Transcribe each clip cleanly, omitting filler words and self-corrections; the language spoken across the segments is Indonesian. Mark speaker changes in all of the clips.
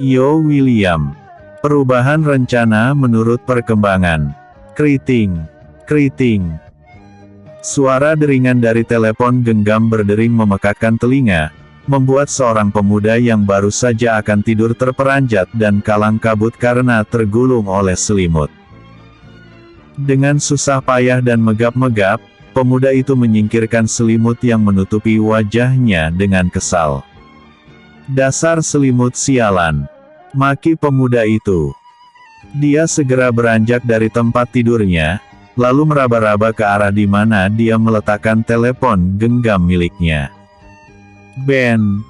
Speaker 1: Yo William. Perubahan rencana menurut perkembangan. Keriting. Keriting. Suara deringan dari telepon genggam berdering memekakkan telinga, membuat seorang pemuda yang baru saja akan tidur terperanjat dan kalang kabut karena tergulung oleh selimut. Dengan susah payah dan megap-megap, pemuda itu menyingkirkan selimut yang menutupi wajahnya dengan kesal. "Dasar selimut sialan!" maki pemuda itu. Dia segera beranjak dari tempat tidurnya, lalu meraba-raba ke arah di mana dia meletakkan telepon genggam miliknya. "Ben,"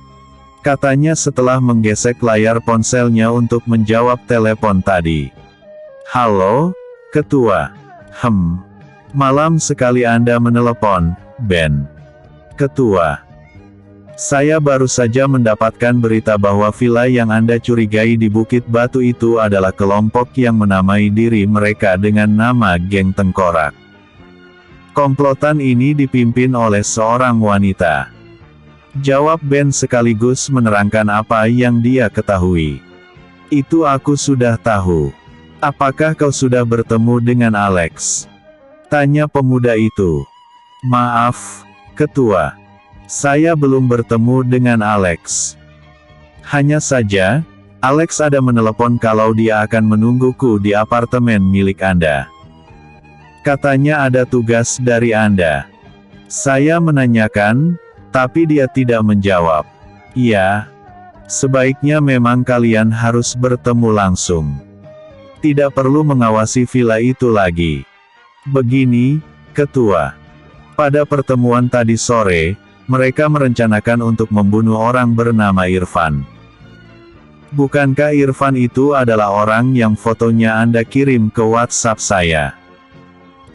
Speaker 1: katanya setelah menggesek layar ponselnya untuk menjawab telepon tadi. "Halo, Ketua." Malam sekali Anda menelepon, Ben." "Ketua, saya baru saja mendapatkan berita bahwa villa yang Anda curigai di Bukit Batu itu adalah kelompok yang menamai diri mereka dengan nama Geng Tengkorak. Komplotan ini dipimpin oleh seorang wanita," jawab Ben sekaligus menerangkan apa yang dia ketahui. "Itu aku sudah tahu. Apakah kau sudah bertemu dengan Alex?" tanya pemuda itu. "Maaf, Ketua. Saya belum bertemu dengan Alex. Hanya saja, Alex ada menelepon kalau dia akan menungguku di apartemen milik Anda. Katanya ada tugas dari Anda. Saya menanyakan, tapi dia tidak menjawab. Ya, sebaiknya memang kalian harus bertemu langsung. Tidak perlu mengawasi villa itu lagi. Begini, Ketua. Pada pertemuan tadi sore, mereka merencanakan untuk membunuh orang bernama Irfan. Bukankah Irfan itu adalah orang yang fotonya Anda kirim ke WhatsApp saya?"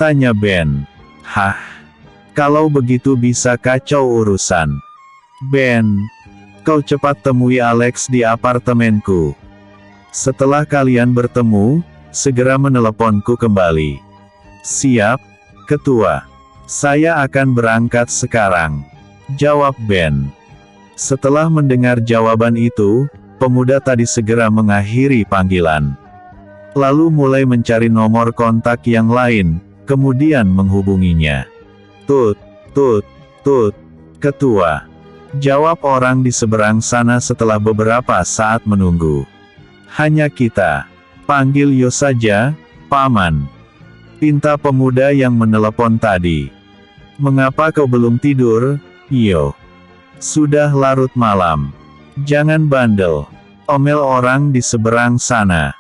Speaker 1: tanya Ben. "Hah? Kalau begitu bisa kacau urusan. Ben, kau cepat temui Alex di apartemenku. Setelah kalian bertemu, segera meneleponku kembali." "Siap, Ketua. Saya akan berangkat sekarang," jawab Ben. Setelah mendengar jawaban itu, pemuda tadi segera mengakhiri panggilan. Lalu mulai mencari nomor kontak yang lain, kemudian menghubunginya. "Tut, tut, tut, Ketua," jawab orang di seberang sana setelah beberapa saat menunggu. "Hanya kita. Panggil Yo saja, Paman," pinta pemuda yang menelepon tadi. "Mengapa kau belum tidur, Yo? Sudah larut malam. Jangan bandel," omel orang di seberang sana.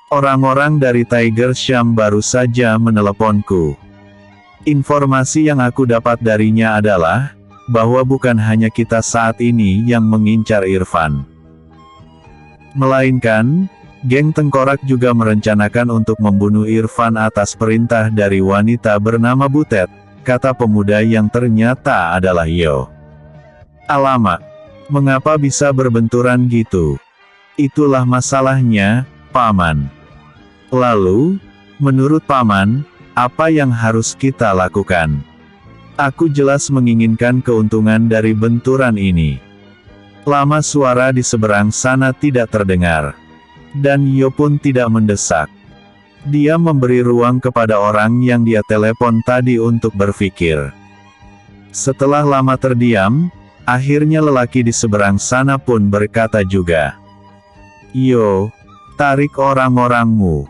Speaker 1: "Orang-orang dari Tiger Sham baru saja meneleponku. Informasi yang aku dapat darinya adalah, bahwa bukan hanya kita saat ini yang mengincar Irfan. Melainkan, Geng Tengkorak juga merencanakan untuk membunuh Irfan atas perintah dari wanita bernama Butet," kata pemuda yang ternyata adalah Yo. "Alamak, mengapa bisa berbenturan gitu? Itulah masalahnya, Paman. Lalu, menurut Paman, apa yang harus kita lakukan? Aku jelas menginginkan keuntungan dari benturan ini." Lama suara di seberang sana tidak terdengar. Dan Yo pun tidak mendesak. Dia memberi ruang kepada orang yang dia telepon tadi untuk berpikir. Setelah lama terdiam, akhirnya lelaki di seberang sana pun berkata juga, "Yo, tarik orang-orangmu.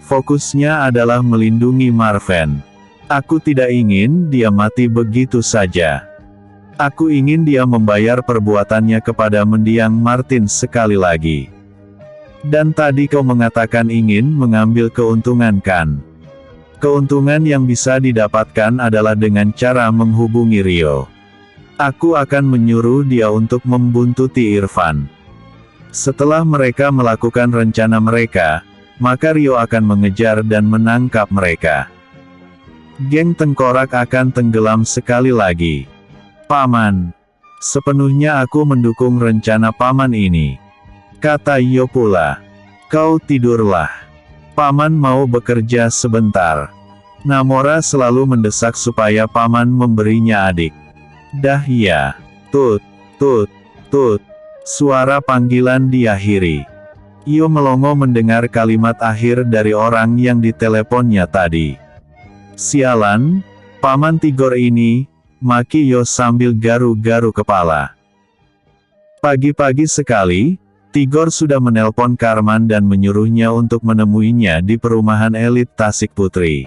Speaker 1: Fokusnya adalah melindungi Marven. Aku tidak ingin dia mati begitu saja. Aku ingin dia membayar perbuatannya kepada mendiang Martin sekali lagi. Dan tadi kau mengatakan ingin mengambil keuntungan kan? Keuntungan yang bisa didapatkan adalah dengan cara menghubungi Rio. Aku akan menyuruh dia untuk membuntuti Irfan. Setelah mereka melakukan rencana mereka, maka Rio akan mengejar dan menangkap mereka. Geng Tengkorak akan tenggelam sekali lagi. Paman, sepenuhnya aku mendukung rencana Paman ini," kata Yo pula. "Kau tidurlah. Paman mau bekerja sebentar." Namora selalu mendesak supaya Paman memberinya adik. "Dah ya." Tut, tut, tut. Suara panggilan diakhiri. Yo melongo mendengar kalimat akhir dari orang yang diteleponnya tadi. Sialan, Paman Tigor ini, maki Yo sambil garu-garu kepala. Pagi-pagi sekali, Tigor sudah menelpon Karman dan menyuruhnya untuk menemuinya di perumahan elit Tasik Putri.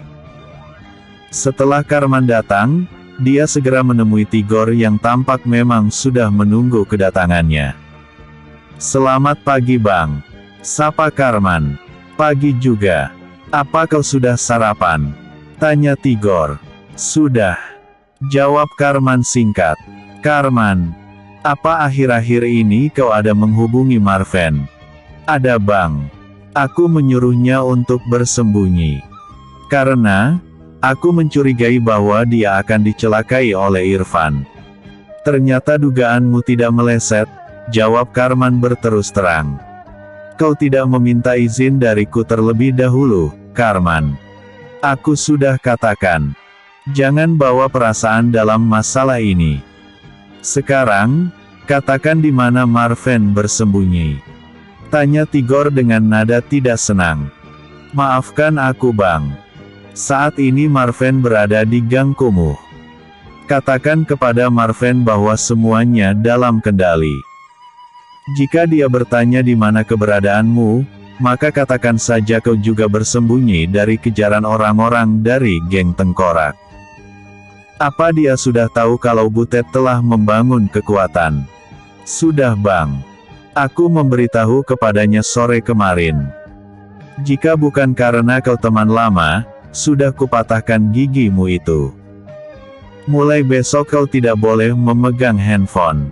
Speaker 1: Setelah Karman datang, dia segera menemui Tigor yang tampak memang sudah menunggu kedatangannya. Selamat pagi Bang. Sapa Karman. Pagi juga. Apa kau sudah sarapan? Tanya Tigor. Sudah. Jawab Karman singkat. Karman. Apa akhir-akhir ini kau ada menghubungi Marven? Ada Bang. Aku menyuruhnya untuk bersembunyi. Karena, aku mencurigai bahwa dia akan dicelakai oleh Irfan. Ternyata dugaanmu tidak meleset, jawab Karman berterus terang. Kau tidak meminta izin dariku terlebih dahulu, Karman. Aku sudah katakan. Jangan bawa perasaan dalam masalah ini. Sekarang, katakan di mana Marven bersembunyi. Tanya Tigor dengan nada tidak senang. Maafkan aku Bang. Saat ini Marven berada di Gang Kumuh. Katakan kepada Marven bahwa semuanya dalam kendali. Jika dia bertanya di mana keberadaanmu, maka katakan saja kau juga bersembunyi dari kejaran orang-orang dari geng Tengkorak. Apa dia sudah tahu kalau Butet telah membangun kekuatan? Sudah Bang. Aku memberitahu kepadanya sore kemarin. Jika bukan karena kau teman lama, sudah kupatahkan gigimu itu. Mulai besok kau tidak boleh memegang handphone.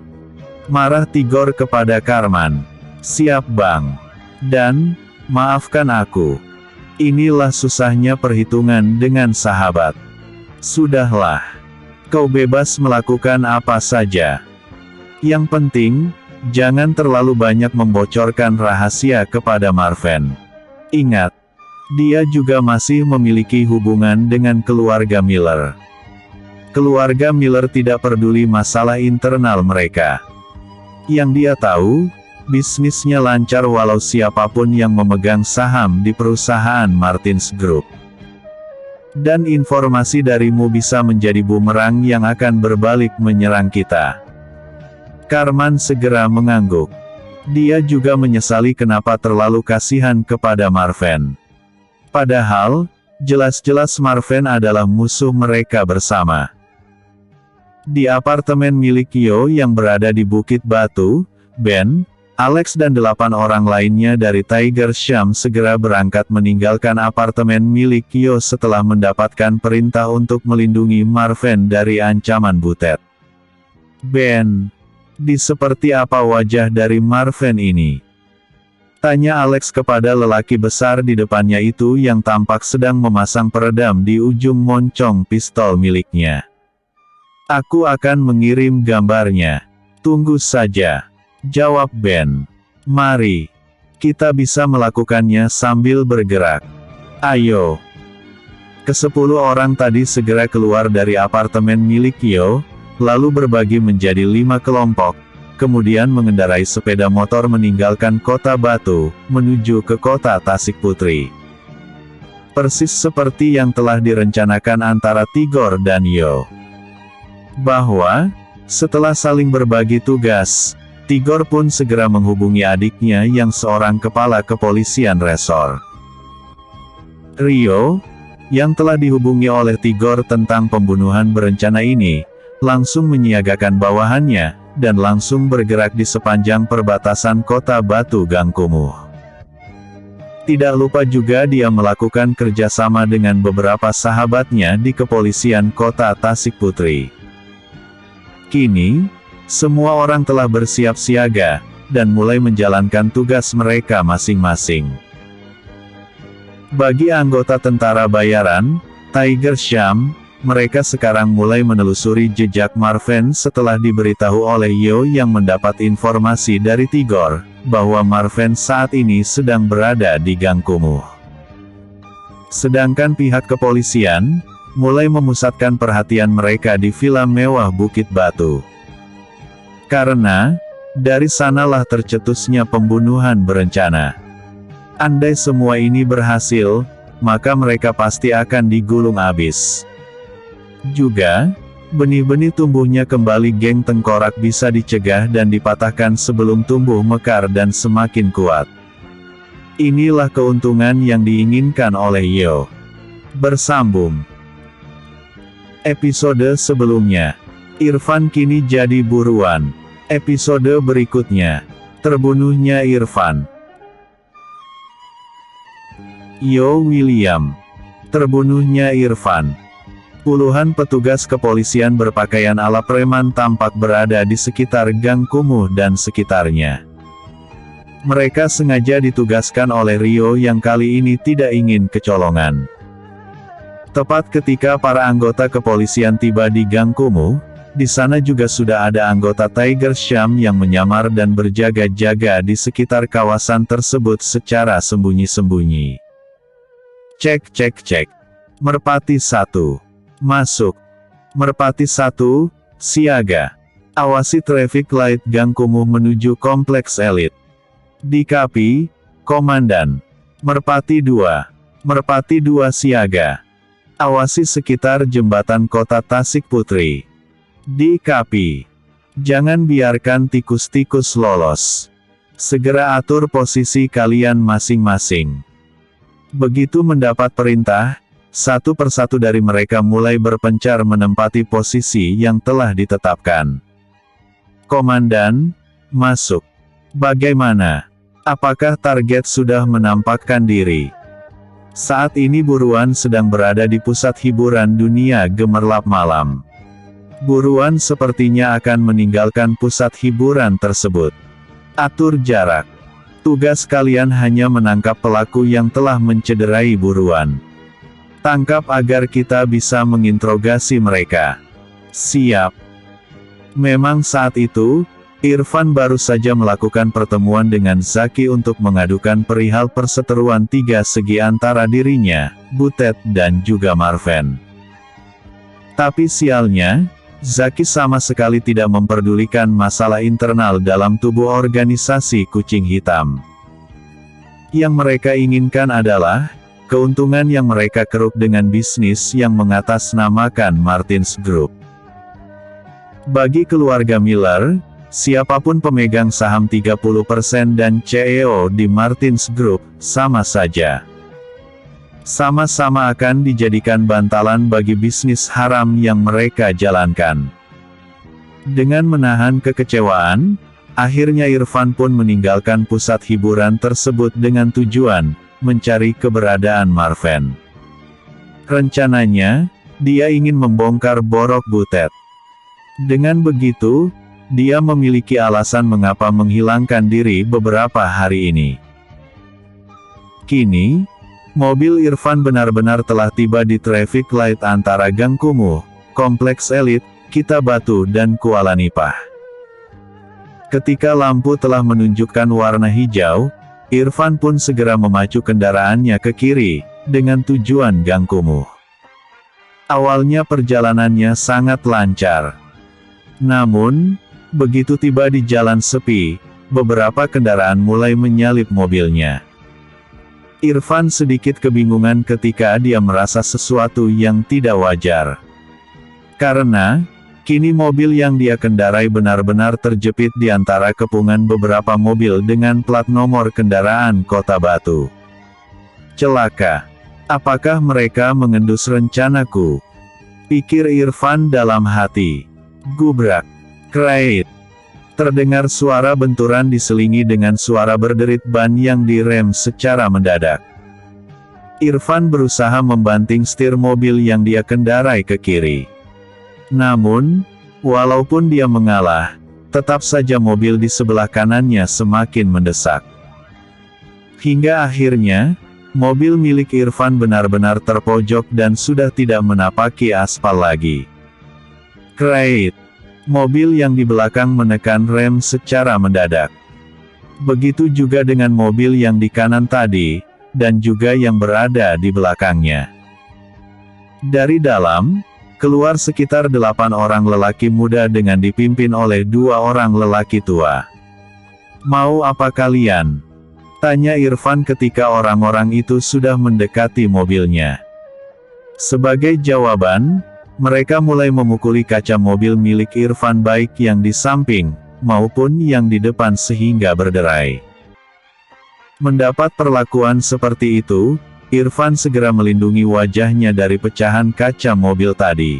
Speaker 1: Marah Tigor kepada Karman. Siap Bang. Dan, maafkan aku. Inilah susahnya perhitungan dengan sahabat. Sudahlah. Kau bebas melakukan apa saja. Yang penting, jangan terlalu banyak membocorkan rahasia kepada Marven. Ingat, dia juga masih memiliki hubungan dengan keluarga Miller. Keluarga Miller tidak peduli masalah internal mereka. Yang dia tahu, bisnisnya lancar walau siapapun yang memegang saham di perusahaan Martins Group. Dan informasi darimu bisa menjadi bumerang yang akan berbalik menyerang kita. Karman segera mengangguk. Dia juga menyesali kenapa terlalu kasihan kepada Marven. Padahal, jelas-jelas Marven adalah musuh mereka bersama. Di apartemen milik Yo yang berada di Bukit Batu, Ben, Alex dan 8 orang lainnya dari Tiger Sham segera berangkat meninggalkan apartemen milik Yo setelah mendapatkan perintah untuk melindungi Marven dari ancaman Butet. Ben, di seperti apa wajah dari Marven ini? Tanya Alex kepada lelaki besar di depannya itu yang tampak sedang memasang peredam di ujung moncong pistol miliknya. Aku akan mengirim gambarnya. Tunggu saja. Jawab Ben. Mari. Kita bisa melakukannya sambil bergerak. Ayo. Ke-10 orang tadi segera keluar dari apartemen milik Yo, lalu berbagi menjadi 5 kelompok, kemudian mengendarai sepeda motor meninggalkan kota Batu, menuju ke kota Tasik Putri. Persis seperti yang telah direncanakan antara Tigor dan Yo. Bahwa, setelah saling berbagi tugas, Tigor pun segera menghubungi adiknya yang seorang kepala kepolisian resor. Rio, yang telah dihubungi oleh Tigor tentang pembunuhan berencana ini, langsung menyiagakan bawahannya, dan langsung bergerak di sepanjang perbatasan kota Batu Gang Kumuh. Tidak lupa juga dia melakukan kerjasama dengan beberapa sahabatnya di kepolisian kota Tasik Putri. Kini, semua orang telah bersiap siaga, dan mulai menjalankan tugas mereka masing-masing. Bagi anggota tentara bayaran, Tiger Sham, mereka sekarang mulai menelusuri jejak Marven setelah diberitahu oleh Yo yang mendapat informasi dari Tigor, bahwa Marven saat ini sedang berada di Gang Kumuh. Sedangkan pihak kepolisian, mulai memusatkan perhatian mereka di villa mewah Bukit Batu. Karena, dari sanalah tercetusnya pembunuhan berencana. Andai semua ini berhasil, maka mereka pasti akan digulung abis. Juga, benih-benih tumbuhnya kembali geng tengkorak bisa dicegah dan dipatahkan sebelum tumbuh mekar dan semakin kuat. Inilah keuntungan yang diinginkan oleh Yo. Bersambung. Episode sebelumnya, Irfan kini jadi buruan. Episode berikutnya, terbunuhnya Irfan. Yo William. Terbunuhnya Irfan. Puluhan petugas kepolisian berpakaian ala preman tampak berada di sekitar Gang Kumuh dan sekitarnya. Mereka sengaja ditugaskan oleh Rio yang kali ini tidak ingin kecolongan. Tepat ketika para anggota kepolisian tiba di Gang Kumuh, di sana juga sudah ada anggota Tiger Sham yang menyamar dan berjaga-jaga di sekitar kawasan tersebut secara sembunyi-sembunyi. Cek cek cek. Merpati 1. Masuk. Merpati 1, siaga. Awasi traffic light Gang Kumuh menuju kompleks elit. DKP, Komandan. Merpati 2. Merpati 2 siaga. Awasi sekitar jembatan kota Tasik Putri. DKP. Jangan biarkan tikus-tikus lolos. Segera atur posisi kalian masing-masing. Begitu mendapat perintah, satu persatu dari mereka mulai berpencar menempati posisi yang telah ditetapkan. Komandan, masuk. Bagaimana? Apakah target sudah menampakkan diri? Saat ini buruan sedang berada di pusat hiburan dunia gemerlap malam. Buruan sepertinya akan meninggalkan pusat hiburan tersebut. Atur jarak. Tugas kalian hanya menangkap pelaku yang telah mencederai buruan. Tangkap agar kita bisa menginterogasi mereka. Siap. Memang saat itu, Irfan baru saja melakukan pertemuan dengan Zaki untuk mengadukan perihal perseteruan tiga segi antara dirinya, Butet dan juga Marven. Tapi sialnya, Zaki sama sekali tidak memperdulikan masalah internal dalam tubuh organisasi Kucing Hitam. Yang mereka inginkan adalah keuntungan yang mereka keruk dengan bisnis yang mengatasnamakan Martins Group. Bagi keluarga Miller, siapapun pemegang saham 30% dan CEO di Martins Group, sama saja. Sama-sama akan dijadikan bantalan bagi bisnis haram yang mereka jalankan. Dengan menahan kekecewaan, akhirnya Irfan pun meninggalkan pusat hiburan tersebut dengan tujuan mencari keberadaan Marven. Rencananya, dia ingin membongkar borok Butet. Dengan begitu, dia memiliki alasan mengapa menghilangkan diri beberapa hari ini. Kini, mobil Irfan benar-benar telah tiba di traffic light antara Gang Kumuh, Kompleks Elit, Kita Batu dan Kuala Nipah. Ketika lampu telah menunjukkan warna hijau, Irfan pun segera memacu kendaraannya ke kiri, dengan tujuan Gang Kumuh. Awalnya perjalanannya sangat lancar. Namun, begitu tiba di jalan sepi, beberapa kendaraan mulai menyalip mobilnya. Irfan sedikit kebingungan ketika dia merasa sesuatu yang tidak wajar. Karena, kini mobil yang dia kendarai benar-benar terjepit di antara kepungan beberapa mobil dengan plat nomor kendaraan Kota Batu. Celaka. Apakah mereka mengendus rencanaku? Pikir Irfan dalam hati. Gubrak. Krait. Terdengar suara benturan diselingi dengan suara berderit ban yang direm secara mendadak. Irfan berusaha membanting setir mobil yang dia kendarai ke kiri. Namun, walaupun dia mengalah, tetap saja mobil di sebelah kanannya semakin mendesak. Hingga akhirnya, mobil milik Irfan benar-benar terpojok dan sudah tidak menapaki aspal lagi. Krait. Mobil yang di belakang menekan rem secara mendadak. Begitu juga dengan mobil yang di kanan tadi, dan juga yang berada di belakangnya. Dari dalam, keluar sekitar 8 orang lelaki muda dengan dipimpin oleh 2 orang lelaki tua. Mau apa kalian? Tanya Irfan ketika orang-orang itu sudah mendekati mobilnya. Sebagai jawaban, mereka mulai memukuli kaca mobil milik Irfan baik yang di samping, maupun yang di depan sehingga berderai. Mendapat perlakuan seperti itu, Irfan segera melindungi wajahnya dari pecahan kaca mobil tadi.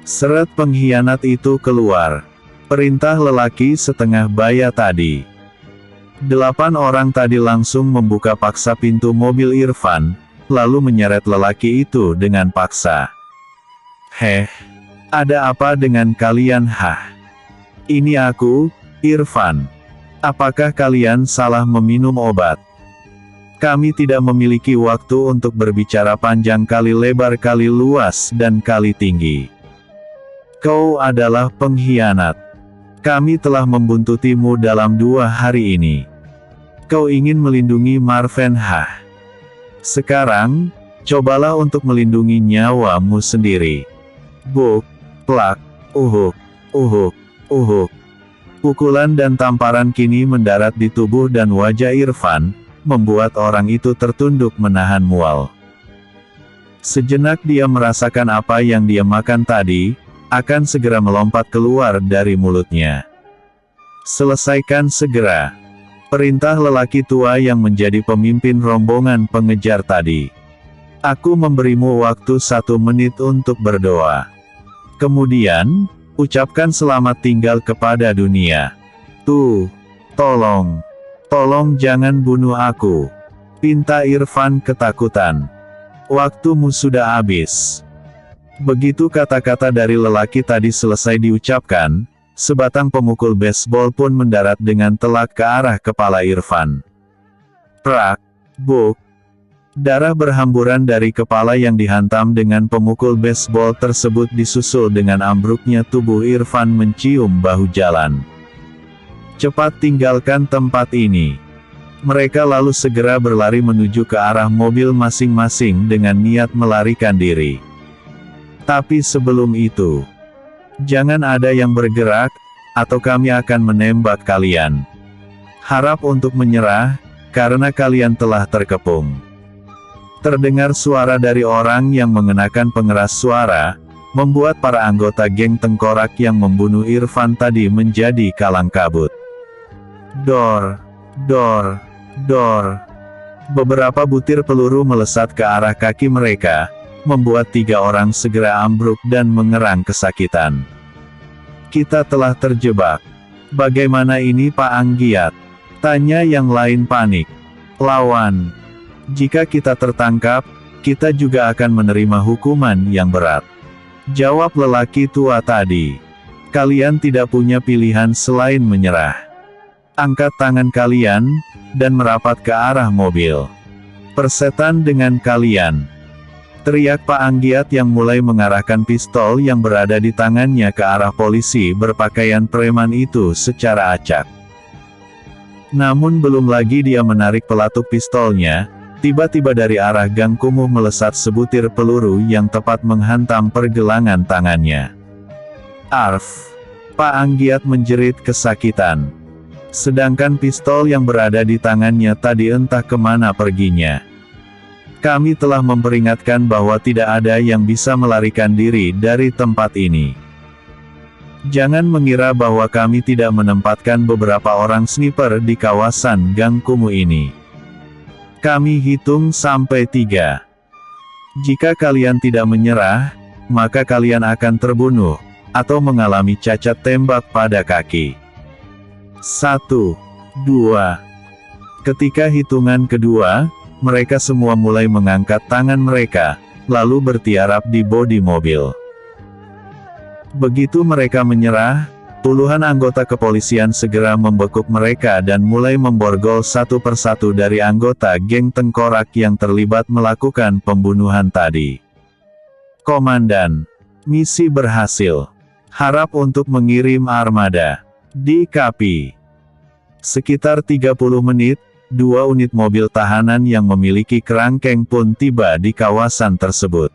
Speaker 1: Seret pengkhianat itu keluar. Perintah lelaki setengah baya tadi. 8 orang tadi langsung membuka paksa pintu mobil Irfan, lalu menyeret lelaki itu dengan paksa. "Heh, ada apa dengan kalian? Hah? Ini aku, Irfan. Apakah kalian salah meminum obat? Kami tidak memiliki waktu untuk berbicara panjang kali lebar kali luas dan kali tinggi. Kau adalah pengkhianat. Kami telah membuntutimu dalam 2 hari ini. Kau ingin melindungi Marven, hah? Sekarang, cobalah untuk melindungi nyawamu sendiri." Buk, plak, uhuk, uhuk, uhuk. Pukulan dan tamparan kini mendarat di tubuh dan wajah Irfan, membuat orang itu tertunduk menahan mual. Sejenak dia merasakan apa yang dia makan tadi, akan segera melompat keluar dari mulutnya. "Selesaikan segera," perintah lelaki tua yang menjadi pemimpin rombongan pengejar tadi. "Aku memberimu waktu 1 menit untuk berdoa. Kemudian, ucapkan selamat tinggal kepada dunia. Tolong jangan bunuh aku," pinta Irfan ketakutan. "Waktumu sudah habis." Begitu kata-kata dari lelaki tadi selesai diucapkan, sebatang pemukul baseball pun mendarat dengan telak ke arah kepala Irfan. Prak, buk. Darah berhamburan dari kepala yang dihantam dengan pemukul baseball tersebut disusul dengan ambruknya tubuh Irfan mencium bahu jalan. "Cepat tinggalkan tempat ini." Mereka lalu segera berlari menuju ke arah mobil masing-masing dengan niat melarikan diri. Tapi sebelum itu, jangan ada yang bergerak, atau kami akan menembak kalian. Harap untuk menyerah, karena kalian telah terkepung. Terdengar suara dari orang yang mengenakan pengeras suara, membuat para anggota geng tengkorak yang membunuh Irfan tadi menjadi kalang kabut. Dor, dor, dor. Beberapa butir peluru melesat ke arah kaki mereka, membuat 3 orang segera ambruk dan mengerang kesakitan. "Kita telah terjebak. Bagaimana ini Pak Anggiat?" tanya yang lain panik. "Lawan. Jika kita tertangkap, kita juga akan menerima hukuman yang berat," jawab lelaki tua tadi. "Kalian tidak punya pilihan selain menyerah. Angkat tangan kalian, dan merapat ke arah mobil. Persetan dengan kalian," teriak Pak Anggiat yang mulai mengarahkan pistol yang berada di tangannya ke arah polisi berpakaian preman itu secara acak. Namun belum lagi dia menarik pelatuk pistolnya, tiba-tiba dari arah gang kumuh melesat sebutir peluru yang tepat menghantam pergelangan tangannya. "Arf!" Pak Anggiat menjerit kesakitan. Sedangkan pistol yang berada di tangannya tadi entah kemana perginya. "Kami telah memperingatkan bahwa tidak ada yang bisa melarikan diri dari tempat ini. Jangan mengira bahwa kami tidak menempatkan beberapa orang sniper di kawasan gang kumuh ini. Kami hitung sampai 3. Jika kalian tidak menyerah, maka kalian akan terbunuh, atau mengalami cacat tembak pada kaki. 1, 2. Ketika hitungan kedua, mereka semua mulai mengangkat tangan mereka, lalu bertiarap di bodi mobil. Begitu mereka menyerah, puluhan anggota kepolisian segera membekuk mereka dan mulai memborgol satu persatu dari anggota geng tengkorak yang terlibat melakukan pembunuhan tadi. "Komandan, misi berhasil. Harap untuk mengirim armada." Di Kapi. Sekitar 30 menit, 2 unit mobil tahanan yang memiliki kerangkeng pun tiba di kawasan tersebut.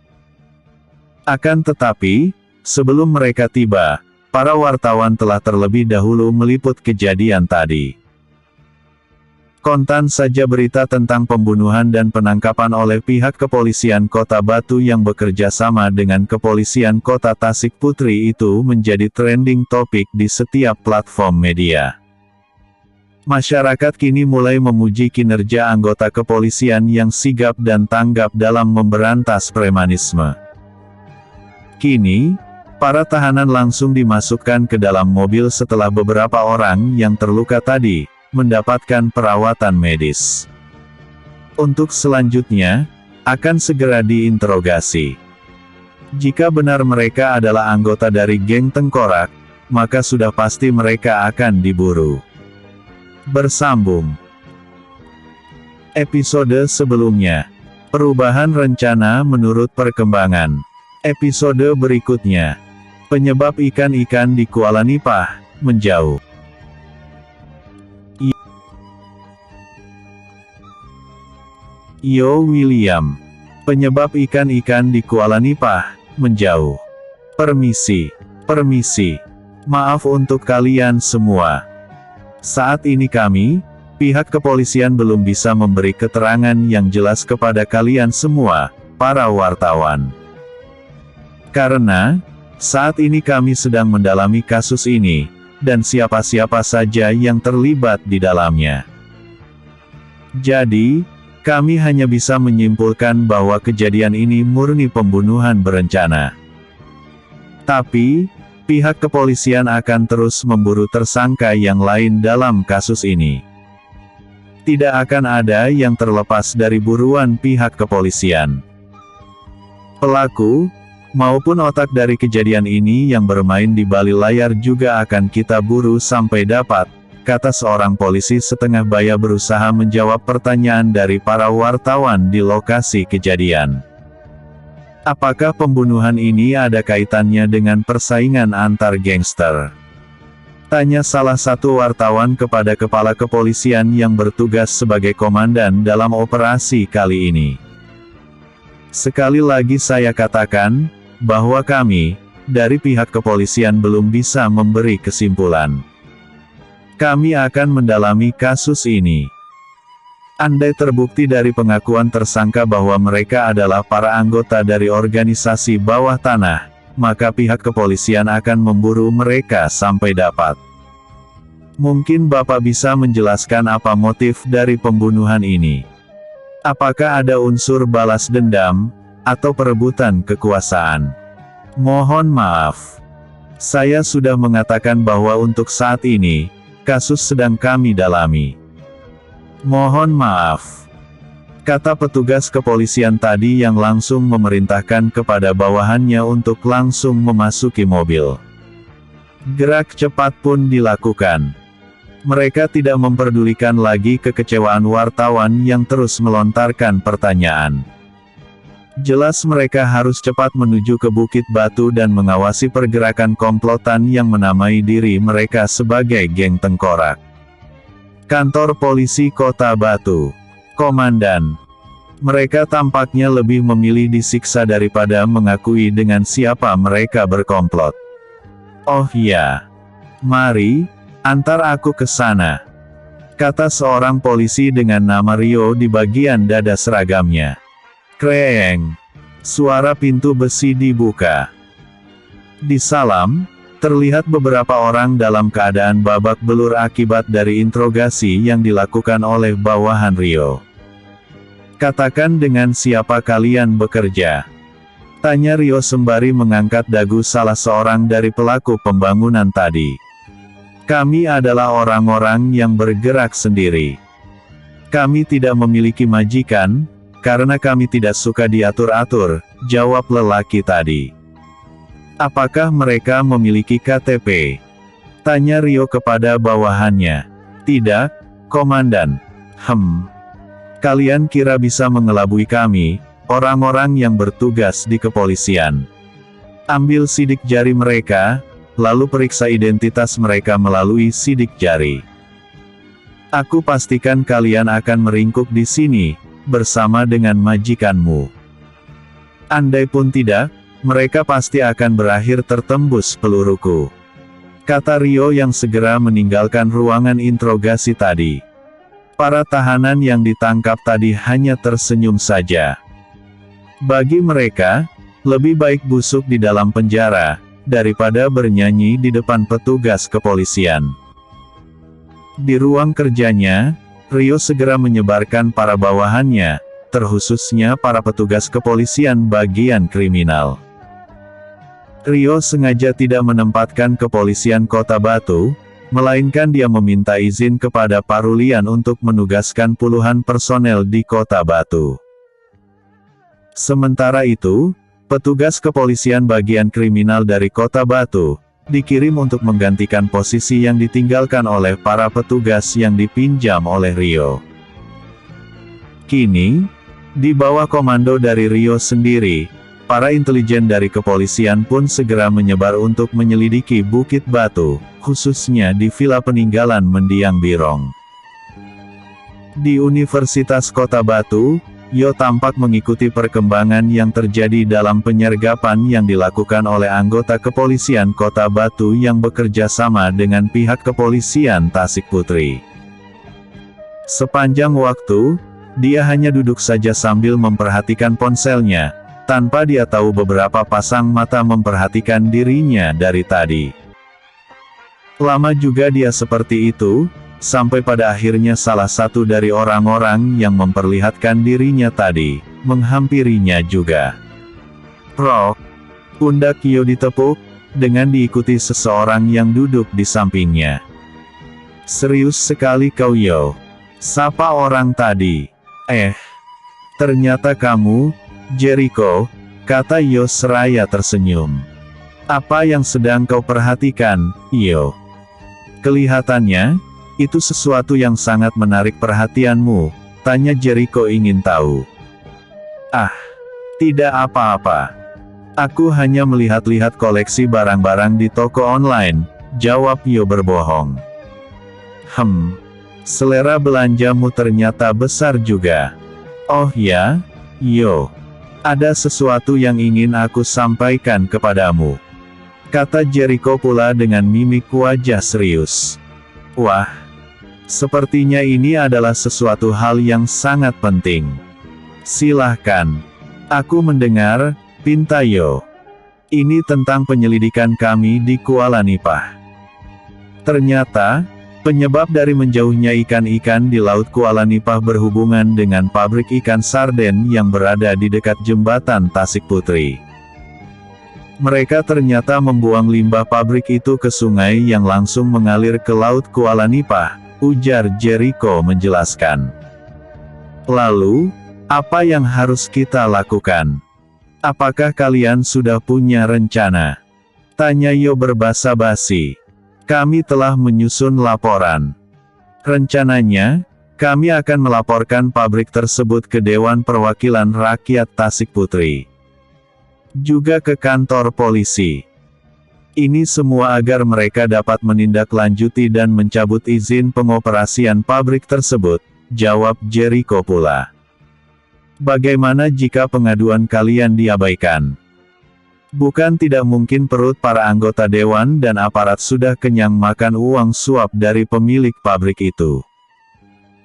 Speaker 1: Akan tetapi, sebelum mereka tiba, para wartawan telah terlebih dahulu meliput kejadian tadi. Kontan saja berita tentang pembunuhan dan penangkapan oleh pihak kepolisian Kota Batu yang bekerja sama dengan kepolisian Kota Tasik Putri itu menjadi trending topik di setiap platform media. Masyarakat kini mulai memuji kinerja anggota kepolisian yang sigap dan tanggap dalam memberantas premanisme. Kini, para tahanan langsung dimasukkan ke dalam mobil setelah beberapa orang yang terluka tadi mendapatkan perawatan medis. Untuk selanjutnya, akan segera diinterogasi. Jika benar mereka adalah anggota dari geng Tengkorak, maka sudah pasti mereka akan diburu. Bersambung. Episode sebelumnya. Perubahan rencana menurut perkembangan. Episode berikutnya. Penyebab ikan-ikan di Kuala Nipah menjauh. Yo William. Penyebab ikan-ikan di Kuala Nipah menjauh. Permisi. Maaf untuk kalian semua. Saat ini kami, pihak kepolisian belum bisa memberi keterangan yang jelas kepada kalian semua, para wartawan. Karena, saat ini kami sedang mendalami kasus ini, dan siapa-siapa saja yang terlibat di dalamnya. Jadi, kami hanya bisa menyimpulkan bahwa kejadian ini murni pembunuhan berencana. Tapi, pihak kepolisian akan terus memburu tersangka yang lain dalam kasus ini. Tidak akan ada yang terlepas dari buruan pihak kepolisian. Pelaku, maupun otak dari kejadian ini yang bermain di balik layar juga akan kita buru sampai dapat, kata seorang polisi setengah baya berusaha menjawab pertanyaan dari para wartawan di lokasi kejadian. Apakah pembunuhan ini ada kaitannya dengan persaingan antar gangster? Tanya salah satu wartawan kepada kepala kepolisian yang bertugas sebagai komandan dalam operasi kali ini. Sekali lagi saya katakan, bahwa kami, dari pihak kepolisian belum bisa memberi kesimpulan. Kami akan mendalami kasus ini. Andai terbukti dari pengakuan tersangka bahwa mereka adalah para anggota dari organisasi bawah tanah, maka pihak kepolisian akan memburu mereka sampai dapat. Mungkin Bapak bisa menjelaskan apa motif dari pembunuhan ini? Apakah ada unsur balas dendam, atau perebutan kekuasaan? Mohon maaf. Saya sudah mengatakan bahwa untuk saat ini, kasus sedang kami dalami. Mohon maaf. Kata petugas kepolisian tadi yang langsung memerintahkan kepada bawahannya untuk langsung memasuki mobil. Gerak cepat pun dilakukan. Mereka tidak memperdulikan lagi kekecewaan wartawan yang terus melontarkan pertanyaan. Jelas mereka harus cepat menuju ke Bukit Batu dan mengawasi pergerakan komplotan yang menamai diri mereka sebagai geng Tengkorak. Kantor Polisi Kota Batu. Komandan. Mereka tampaknya lebih memilih disiksa daripada mengakui dengan siapa mereka berkomplot. Oh ya. Mari, antar aku ke sana. Kata seorang polisi dengan nama Rio di bagian dada seragamnya. Kreng. Suara pintu besi dibuka. Di salam, terlihat beberapa orang dalam keadaan babak belur akibat dari interogasi yang dilakukan oleh bawahan Rio. Katakan dengan siapa kalian bekerja? Tanya Rio sembari mengangkat dagu salah seorang dari pelaku pembangunan tadi. Kami adalah orang-orang yang bergerak sendiri. Kami tidak memiliki majikan, karena kami tidak suka diatur-atur, jawab lelaki tadi. Apakah mereka memiliki KTP? Tanya Rio kepada bawahannya. Tidak, Komandan. Kalian kira bisa mengelabui kami, orang-orang yang bertugas di kepolisian. Ambil sidik jari mereka, lalu periksa identitas mereka melalui sidik jari. Aku pastikan kalian akan meringkuk di sini, bersama dengan majikanmu. Andai pun tidak, mereka pasti akan berakhir tertembus peluruku. Kata Rio yang segera meninggalkan ruangan interogasi tadi. Para tahanan yang ditangkap tadi hanya tersenyum saja. Bagi mereka, lebih baik busuk di dalam penjara, daripada bernyanyi di depan petugas kepolisian. Di ruang kerjanya, Rio segera menyebarkan para bawahannya, terkhususnya para petugas kepolisian bagian kriminal. Rio sengaja tidak menempatkan kepolisian Kota Batu, melainkan dia meminta izin kepada Pak Rulian untuk menugaskan puluhan personel di Kota Batu. Sementara itu, petugas kepolisian bagian kriminal dari Kota Batu dikirim untuk menggantikan posisi yang ditinggalkan oleh para petugas yang dipinjam oleh Rio. Kini, di bawah komando dari Rio sendiri, para intelijen dari kepolisian pun segera menyebar untuk menyelidiki Bukit Batu, khususnya di vila peninggalan mendiang Birong. Di Universitas Kota Batu, Yo tampak mengikuti perkembangan yang terjadi dalam penyergapan yang dilakukan oleh anggota kepolisian Kota Batu yang bekerja sama dengan pihak kepolisian Tasik Putri. Sepanjang waktu, dia hanya duduk saja sambil memperhatikan ponselnya, tanpa dia tahu beberapa pasang mata memperhatikan dirinya dari tadi. Lama juga dia seperti itu, sampai pada akhirnya salah satu dari orang-orang yang memperlihatkan dirinya tadi, menghampirinya juga. Prok! Pundak Yo ditepuk, dengan diikuti seseorang yang duduk di sampingnya. Serius sekali kau Yo. Sapa orang tadi? Ternyata kamu, Jericho, kata Yo seraya tersenyum. Apa yang sedang kau perhatikan, Yo? Kelihatannya, itu sesuatu yang sangat menarik perhatianmu, tanya Jericho ingin tahu. Tidak apa-apa. Aku hanya melihat-lihat koleksi barang-barang di toko online, jawab Yo berbohong. Selera belanjamu ternyata besar juga. Oh ya, Yo. Ada sesuatu yang ingin aku sampaikan kepadamu, kata Jericho pula dengan mimik wajah serius. Wah, sepertinya ini adalah sesuatu hal yang sangat penting. Silahkan. Aku mendengar, pinta Yo. Ini tentang penyelidikan kami di Kuala Nipah. Ternyata, penyebab dari menjauhnya ikan-ikan di Laut Kuala Nipah berhubungan dengan pabrik ikan sarden yang berada di dekat jembatan Tasik Putri. Mereka ternyata membuang limbah pabrik itu ke sungai yang langsung mengalir ke Laut Kuala Nipah, ujar Jericho menjelaskan. Lalu, apa yang harus kita lakukan? Apakah kalian sudah punya rencana? Tanya Yo berbasa-basi. Kami telah menyusun laporan. Rencananya, kami akan melaporkan pabrik tersebut ke Dewan Perwakilan Rakyat Tasik Putri. Juga ke kantor polisi. Ini semua agar mereka dapat menindaklanjuti dan mencabut izin pengoperasian pabrik tersebut, jawab Jericho pula. Bagaimana jika pengaduan kalian diabaikan? Bukan tidak mungkin perut para anggota dewan dan aparat sudah kenyang makan uang suap dari pemilik pabrik itu.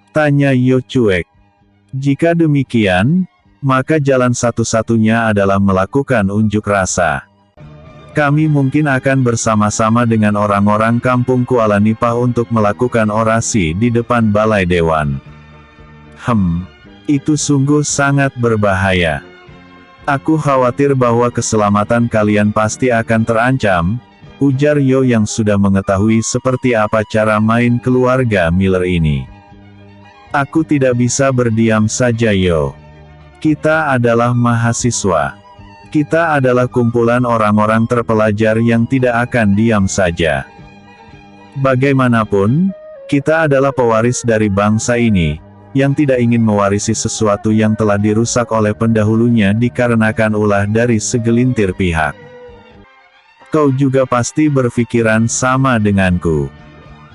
Speaker 1: Tanya Yo cuek. Jika demikian, maka jalan satu-satunya adalah melakukan unjuk rasa. Kami mungkin akan bersama-sama dengan orang-orang kampung Kuala Nipah untuk melakukan orasi di depan balai dewan. Itu sungguh sangat berbahaya. Aku khawatir bahwa keselamatan kalian pasti akan terancam, ujar Yo yang sudah mengetahui seperti apa cara main keluarga Miller ini. Aku tidak bisa berdiam saja Yo. Kita adalah mahasiswa. Kita adalah kumpulan orang-orang terpelajar yang tidak akan diam saja. Bagaimanapun, kita adalah pewaris dari bangsa ini, yang tidak ingin mewarisi sesuatu yang telah dirusak oleh pendahulunya dikarenakan ulah dari segelintir pihak. Kau juga pasti berpikiran sama denganku.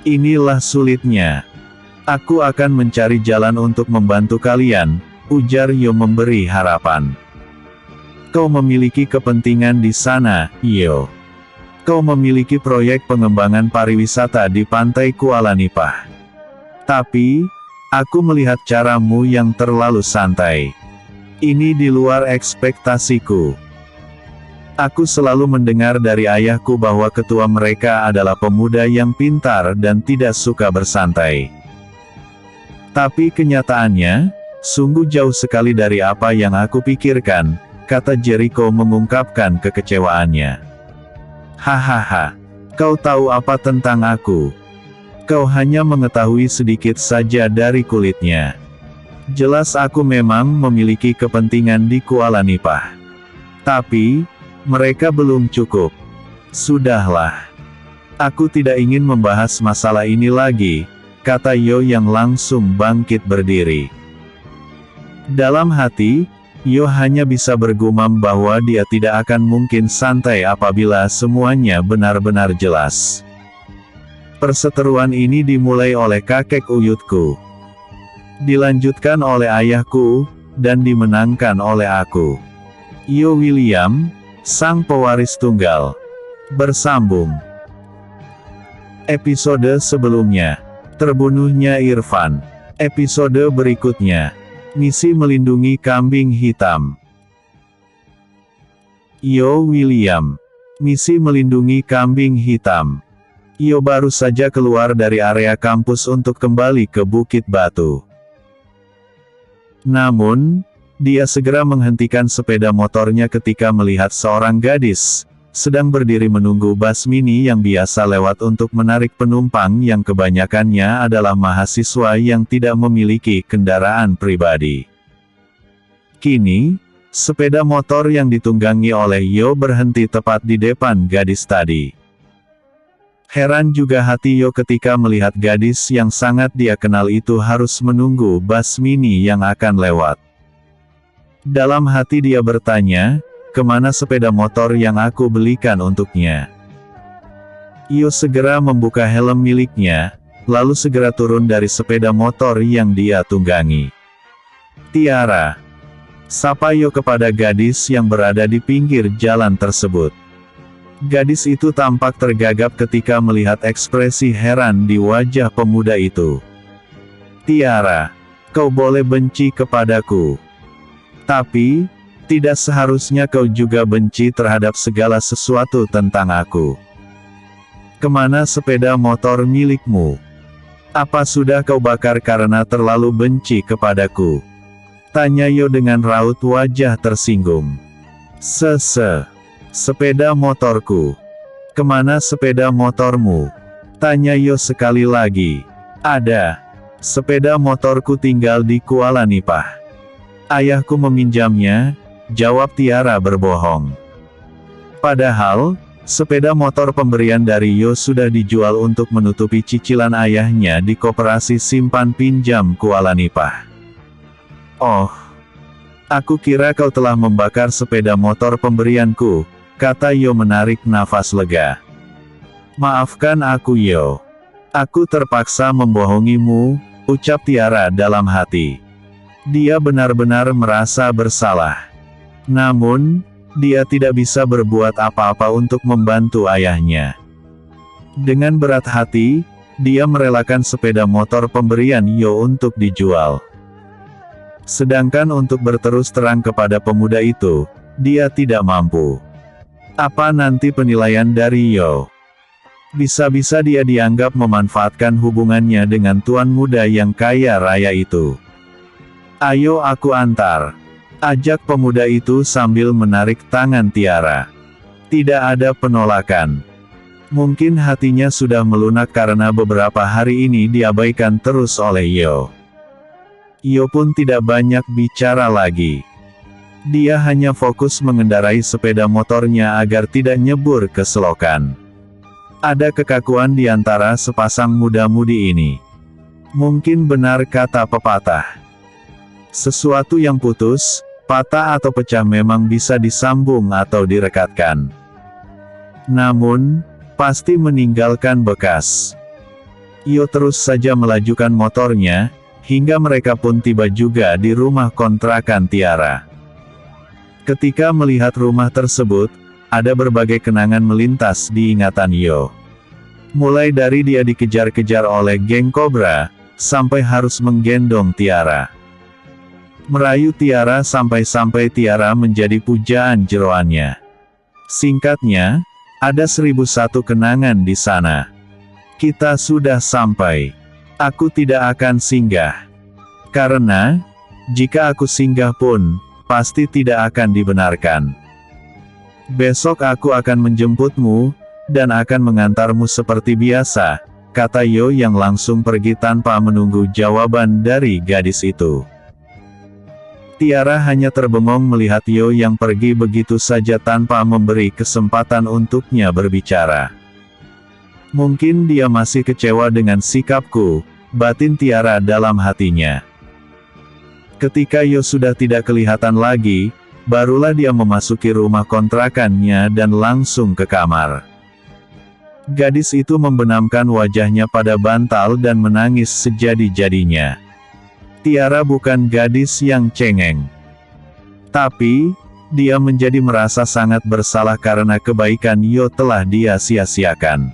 Speaker 1: Inilah sulitnya. Aku akan mencari jalan untuk membantu kalian, ujar Yo memberi harapan. Kau memiliki kepentingan di sana, Yo. Kau memiliki proyek pengembangan pariwisata di pantai Kuala Nipah. Tapi, Aku melihat caramu yang terlalu santai. Ini di luar ekspektasiku. Aku selalu mendengar dari ayahku bahwa ketua mereka adalah pemuda yang pintar dan tidak suka bersantai. Tapi kenyataannya, sungguh jauh sekali dari apa yang aku pikirkan, kata Jericho mengungkapkan kekecewaannya. Hahaha, kau tahu apa tentang aku? Kau hanya mengetahui sedikit saja dari kulitnya. Jelas aku memang memiliki kepentingan di Kuala Nipah. Tapi, mereka belum cukup. Sudahlah. Aku tidak ingin membahas masalah ini lagi, kata Yo yang langsung bangkit berdiri. Dalam hati, Yo hanya bisa bergumam bahwa dia tidak akan mungkin santai apabila semuanya benar-benar jelas. Perseteruan ini dimulai oleh kakek uyutku, dilanjutkan oleh ayahku, dan dimenangkan oleh aku. Yo William, sang pewaris tunggal. Bersambung. Episode sebelumnya, terbunuhnya Irfan. Episode berikutnya, misi melindungi kambing hitam. Yo William, misi melindungi kambing hitam. Yo baru saja keluar dari area kampus untuk kembali ke Bukit Batu. Namun, dia segera menghentikan sepeda motornya ketika melihat seorang gadis sedang berdiri menunggu bus mini yang biasa lewat untuk menarik penumpang yang kebanyakannya adalah mahasiswa yang tidak memiliki kendaraan pribadi. Kini, sepeda motor yang ditunggangi oleh Yo berhenti tepat di depan gadis tadi. Heran juga hati Yo ketika melihat gadis yang sangat dia kenal itu harus menunggu bus mini yang akan lewat. Dalam hati dia bertanya, kemana sepeda motor yang aku belikan untuknya? Yo segera membuka helm miliknya, lalu segera turun dari sepeda motor yang dia tunggangi. Tiara, sapa Yo kepada gadis yang berada di pinggir jalan tersebut. Gadis itu tampak tergagap ketika melihat ekspresi heran di wajah pemuda itu. Tiara, kau boleh benci kepadaku. Tapi, tidak seharusnya kau juga benci terhadap segala sesuatu tentang aku. Kemana sepeda motor milikmu? Apa sudah kau bakar karena terlalu benci kepadaku? Tanya Yo dengan raut wajah tersinggung. Sepeda motorku. Kemana sepeda motormu? Tanya Yo sekali lagi. Ada. Sepeda motorku tinggal di Kuala Nipah. Ayahku meminjamnya, jawab Tiara berbohong. Padahal, sepeda motor pemberian dari Yo sudah dijual untuk menutupi cicilan ayahnya di koperasi simpan pinjam Kuala Nipah. Oh, aku kira kau telah membakar sepeda motor pemberianku, kata Yo menarik nafas lega. Maafkan aku Yo. Aku terpaksa membohongimu, ucap Tiara dalam hati. Dia benar-benar merasa bersalah. Namun, dia tidak bisa berbuat apa-apa untuk membantu ayahnya. Dengan berat hati, dia merelakan sepeda motor pemberian Yo untuk dijual. Sedangkan untuk berterus terang kepada pemuda itu, dia tidak mampu. Apa nanti penilaian dari Yo? Bisa-bisa dia dianggap memanfaatkan hubungannya dengan tuan muda yang kaya raya itu. Ayo aku antar. Ajak pemuda itu sambil menarik tangan Tiara. Tidak ada penolakan. Mungkin hatinya sudah melunak karena beberapa hari ini diabaikan terus oleh Yo. Yo pun tidak banyak bicara lagi. Dia hanya fokus mengendarai sepeda motornya agar tidak nyebur ke selokan. Ada kekakuan di antara sepasang muda-mudi ini. Mungkin benar kata pepatah. Sesuatu yang putus, patah atau pecah memang bisa disambung atau direkatkan. Namun, pasti meninggalkan bekas. Yo terus saja melajukan motornya, hingga mereka pun tiba juga di rumah kontrakan Tiara. Ketika melihat rumah tersebut, ada berbagai kenangan melintas di ingatan Yo. Mulai dari dia dikejar-kejar oleh geng kobra, sampai harus menggendong Tiara. Merayu Tiara sampai-sampai Tiara menjadi pujaan jeroannya. Singkatnya, ada 1001 kenangan di sana. Kita sudah sampai. Aku tidak akan singgah. Karena, jika aku singgah pun, pasti tidak akan dibenarkan. Besok aku akan menjemputmu, dan akan mengantarmu seperti biasa, kata Yo yang langsung pergi tanpa menunggu jawaban dari gadis itu. Tiara hanya terbengong melihat Yo yang pergi begitu saja tanpa memberi kesempatan untuknya berbicara. Mungkin dia masih kecewa dengan sikapku, batin Tiara dalam hatinya. Ketika Yo sudah tidak kelihatan lagi, barulah dia memasuki rumah kontrakannya dan langsung ke kamar. Gadis itu membenamkan wajahnya pada bantal dan menangis sejadi-jadinya. Tiara bukan gadis yang cengeng. Tapi, dia menjadi merasa sangat bersalah karena kebaikan Yo telah dia sia-siakan.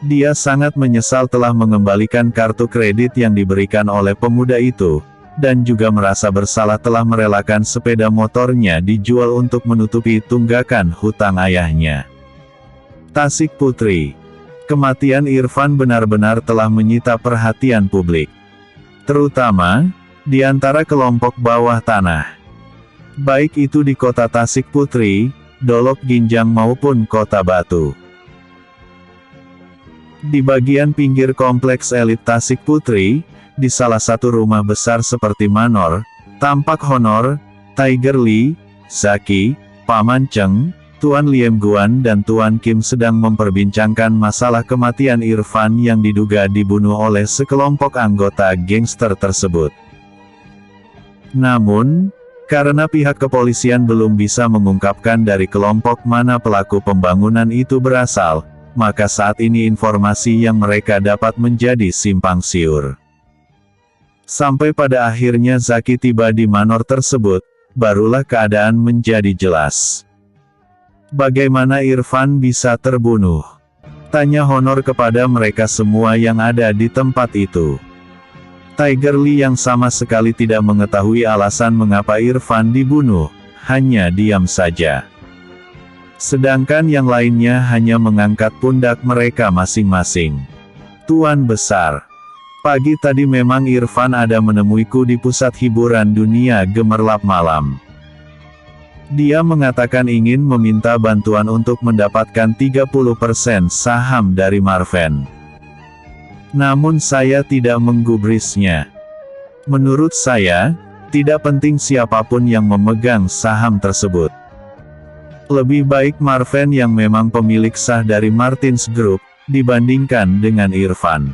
Speaker 1: Dia sangat menyesal telah mengembalikan kartu kredit yang diberikan oleh pemuda itu, dan juga merasa bersalah telah merelakan sepeda motornya dijual untuk menutupi tunggakan hutang ayahnya. Tasik Putri. Kematian Irfan benar-benar telah menyita perhatian publik. Terutama, di antara kelompok bawah tanah. Baik itu di kota Tasik Putri, Dolok Ginjang maupun kota Batu. Di bagian pinggir kompleks elit Tasik Putri, di salah satu rumah besar seperti Manor, tampak Honor, Tiger Lee, Zaki, Paman Cheng, Tuan Liem Guan dan Tuan Kim sedang memperbincangkan masalah kematian Irfan yang diduga dibunuh oleh sekelompok anggota gangster tersebut. Namun, karena pihak kepolisian belum bisa mengungkapkan dari kelompok mana pelaku pembangunan itu berasal, maka saat ini informasi yang mereka dapat menjadi simpang siur. Sampai pada akhirnya Zaki tiba di Manor tersebut, barulah keadaan menjadi jelas. Bagaimana Irfan bisa terbunuh? Tanya Honor kepada mereka semua yang ada di tempat itu. Tiger Lee yang sama sekali tidak mengetahui alasan mengapa Irfan dibunuh, hanya diam saja. Sedangkan yang lainnya hanya mengangkat pundak mereka masing-masing. Tuan Besar. Pagi tadi memang Irfan ada menemuiku di pusat hiburan dunia gemerlap malam. Dia mengatakan ingin meminta bantuan untuk mendapatkan 30% saham dari Marven. Namun saya tidak menggubrisnya. Menurut saya, tidak penting siapapun yang memegang saham tersebut. Lebih baik Marven yang memang pemilik sah dari Martins Group, dibandingkan dengan Irfan.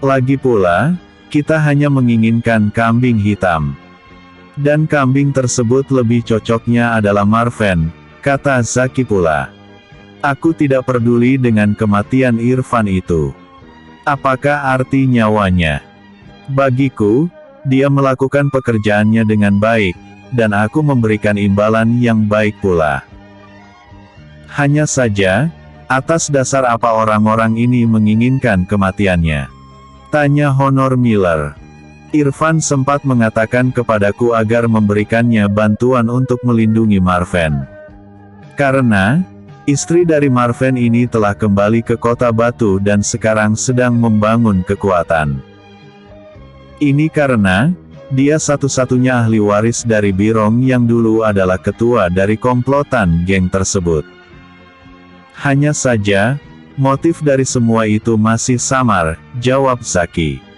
Speaker 1: Lagi pula, kita hanya menginginkan kambing hitam. Dan kambing tersebut lebih cocoknya adalah Marven, kata Zaki pula. Aku tidak peduli dengan kematian Irfan itu. Apakah arti nyawanya? Bagiku, dia melakukan pekerjaannya dengan baik, dan aku memberikan imbalan yang baik pula. Hanya saja, atas dasar apa orang-orang ini menginginkan kematiannya? Tanya Honor Miller. Irfan sempat mengatakan kepadaku agar memberikannya bantuan untuk melindungi Marven. Karena, istri dari Marven ini telah kembali ke kota Batu dan sekarang sedang membangun kekuatan. Ini karena, dia satu-satunya ahli waris dari Birong yang dulu adalah ketua dari komplotan geng tersebut. Hanya saja, motif dari semua itu masih samar, jawab Zaki.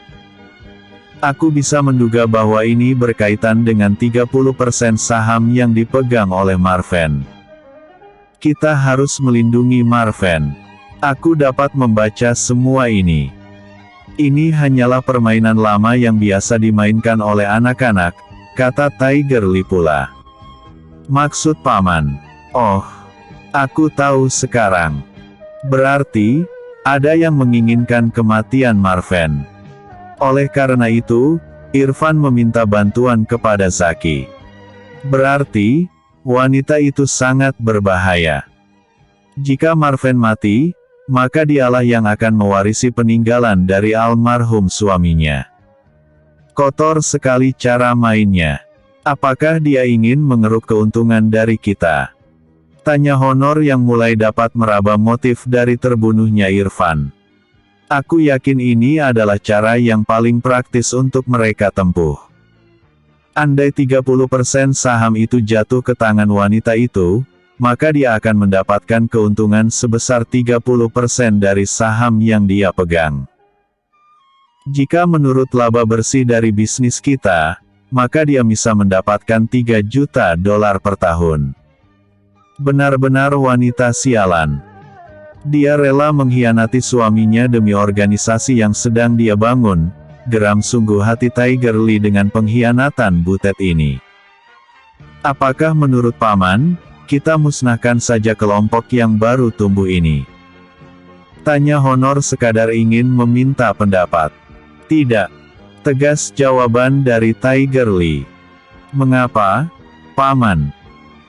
Speaker 1: Aku bisa menduga bahwa ini berkaitan dengan 30% saham yang dipegang oleh Marven. Kita harus melindungi Marven. Aku dapat membaca semua ini. Ini hanyalah permainan lama yang biasa dimainkan oleh anak-anak, kata Tiger Lee pula. Maksud Paman? Oh, aku tahu sekarang. Berarti, ada yang menginginkan kematian Marven. Oleh karena itu, Irfan meminta bantuan kepada Zaki. Berarti, wanita itu sangat berbahaya. Jika Marven mati, maka dialah yang akan mewarisi peninggalan dari almarhum suaminya. Kotor sekali cara mainnya. Apakah dia ingin mengeruk keuntungan dari kita? Tanya Honor yang mulai dapat meraba motif dari terbunuhnya Irfan. Aku yakin ini adalah cara yang paling praktis untuk mereka tempuh. Andai 30% saham itu jatuh ke tangan wanita itu, maka dia akan mendapatkan keuntungan sebesar 30% dari saham yang dia pegang. Jika menurut laba bersih dari bisnis kita, maka dia bisa mendapatkan 3 juta dolar per tahun. Benar-benar wanita sialan. Dia rela mengkhianati suaminya demi organisasi yang sedang dia bangun. Geram sungguh hati Tiger Lee dengan pengkhianatan butet ini. Apakah menurut Paman, kita musnahkan saja kelompok yang baru tumbuh ini? Tanya Honor sekadar ingin meminta pendapat. Tidak. Tegas jawaban dari Tiger Lee. Mengapa, Paman?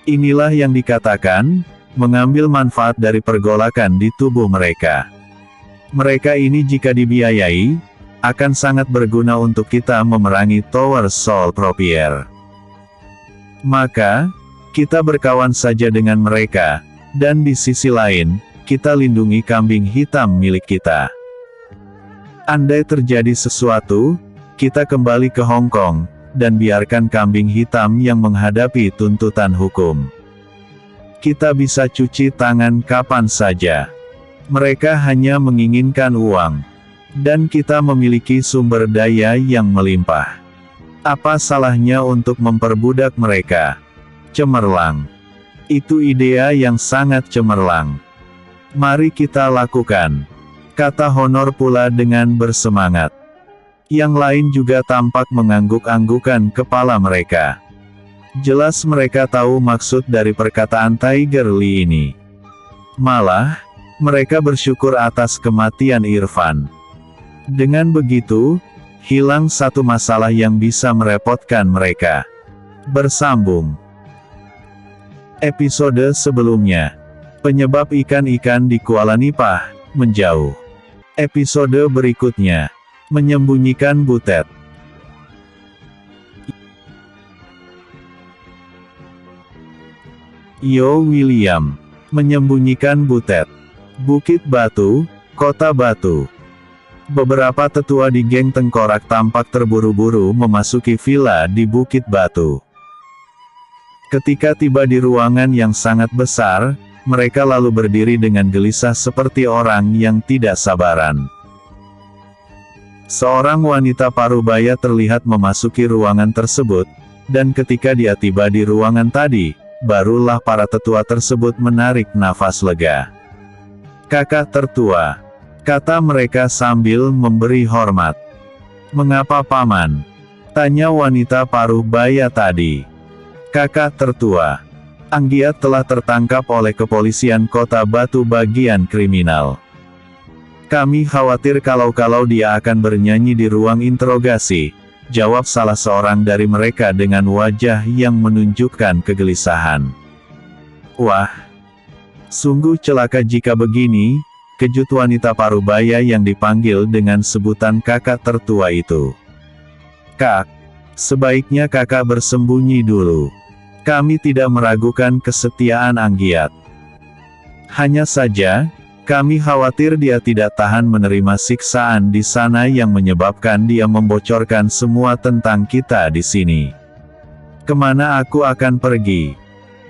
Speaker 1: Inilah yang dikatakan, mengambil manfaat dari pergolakan di tubuh mereka. Mereka ini jika dibiayai, akan sangat berguna untuk kita memerangi Tower Soul Propier. Maka, kita berkawan saja dengan mereka, dan di sisi lain, kita lindungi kambing hitam milik kita. Andai terjadi sesuatu, kita kembali ke Hong Kong, dan biarkan kambing hitam yang menghadapi tuntutan hukum. Kita bisa cuci tangan kapan saja. Mereka hanya menginginkan uang. Dan kita memiliki sumber daya yang melimpah. Apa salahnya untuk memperbudak mereka? Cemerlang. Itu ide yang sangat cemerlang. Mari kita lakukan. Kata Honor pula dengan bersemangat. Yang lain juga tampak mengangguk-anggukan kepala mereka. Jelas mereka tahu maksud dari perkataan Tiger Lee ini. Malah, mereka bersyukur atas kematian Irfan. Dengan begitu, hilang satu masalah yang bisa merepotkan mereka. Bersambung. Episode sebelumnya. Penyebab ikan-ikan di Kuala Nipah menjauh. Episode berikutnya. Menyembunyikan butet. Yo William. Menyembunyikan butet. Bukit Batu, Kota Batu. Beberapa tetua di geng tengkorak tampak terburu-buru memasuki villa di Bukit Batu. Ketika tiba di ruangan yang sangat besar, mereka lalu berdiri dengan gelisah seperti orang yang tidak sabaran. Seorang wanita parubaya terlihat memasuki ruangan tersebut, dan ketika dia tiba di ruangan tadi, barulah para tetua tersebut menarik nafas lega. Kakak tertua, kata mereka sambil memberi hormat. Mengapa Paman? Tanya wanita parubaya tadi. Kakak tertua, Anggiat telah tertangkap oleh kepolisian Kota Batu bagian kriminal. Kami khawatir kalau dia akan bernyanyi di ruang interogasi, jawab salah seorang dari mereka dengan wajah yang menunjukkan kegelisahan. Wah, sungguh celaka jika begini, kejut wanita parubaya yang dipanggil dengan sebutan kakak tertua itu. Kak, sebaiknya kakak bersembunyi dulu. Kami tidak meragukan kesetiaan Anggiat. Hanya saja, kami khawatir dia tidak tahan menerima siksaan di sana yang menyebabkan dia membocorkan semua tentang kita di sini. Kemana aku akan pergi?